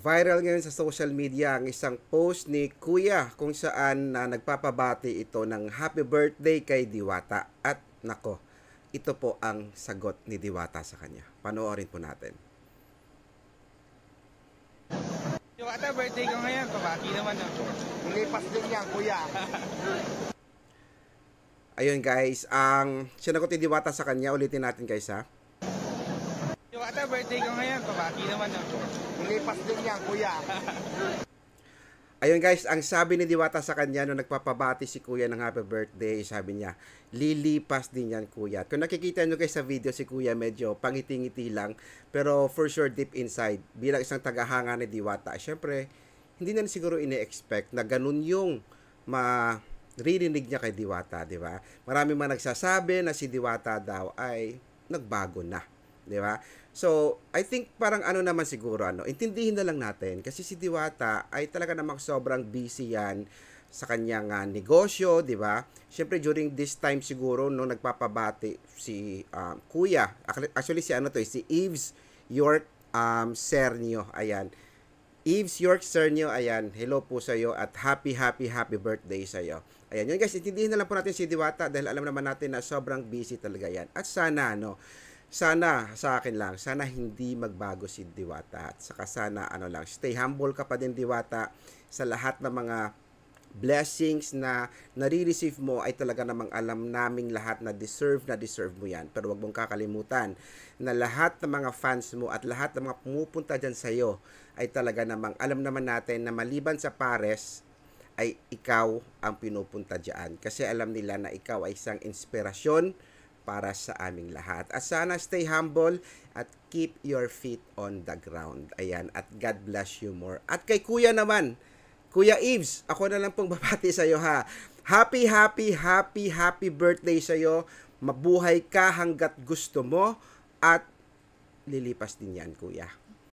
Viral ngayon sa social media ang isang post ni Kuya kung saan nagpapabati ito ng happy birthday kay Diwata. At nako, ito po ang sagot ni Diwata sa kanya. Panoorin po natin. Diwata, birthday ko ngayon. Pabaki naman yun. Lipas din yan, kuya. Ayun guys, ang sinagot ni Diwata sa kanya, ulitin natin guys ha. Diwata, birthday ko ngayon. Pabaki naman yun. Lipas din yan, kuya. Ayun guys, ang sabi ni Diwata sa kanya nung nagpapabati si Kuya ng happy birthday, sabi niya, lilipas din yan Kuya. Kung nakikita nyo guys sa video, si Kuya medyo pangiti-ngiti lang, pero for sure deep inside, bilang isang tagahanga ni Diwata, syempre, hindi na siguro ine-expect na ganun yung maririnig niya kay Diwata, di ba? Marami man nagsasabi na si Diwata daw ay nagbago na, di ba? So, I think parang ano naman siguro, intindihin na lang natin kasi si Diwata ay talaga namang sobrang busy yan sa kanyang negosyo, di ba? Siyempre during this time siguro nung nagpapabati si Kuya, actually si si Eves York Cernio, ayan. Eves York Cernio, ayan. Hello po sa iyo at happy birthday sa iyo. Ayan, yun guys, intindihin na lang po natin si Diwata dahil alam naman natin na sobrang busy talaga yan. At sana sana sa akin lang, sana hindi magbago si Diwata at saka sana stay humble ka pa din Diwata sa lahat ng mga blessings na nare-receive mo ay talaga namang alam naming lahat na deserve mo yan. Pero wag mong kakalimutan na lahat ng mga fans mo at lahat ng mga pumupunta dyan sa'yo ay talaga namang alam naman natin na maliban sa pares ay ikaw ang pinupunta dyan. Kasi alam nila na ikaw ay isang inspirasyon para sa aming lahat. At sana stay humble at keep your feet on the ground. Ayan. At God bless you more. At kay Kuya naman, Kuya Eves, ako na lang pong babati sa iyo ha. Happy birthday sa iyo. Mabuhay ka hanggat gusto mo at lilipas din yan, Kuya.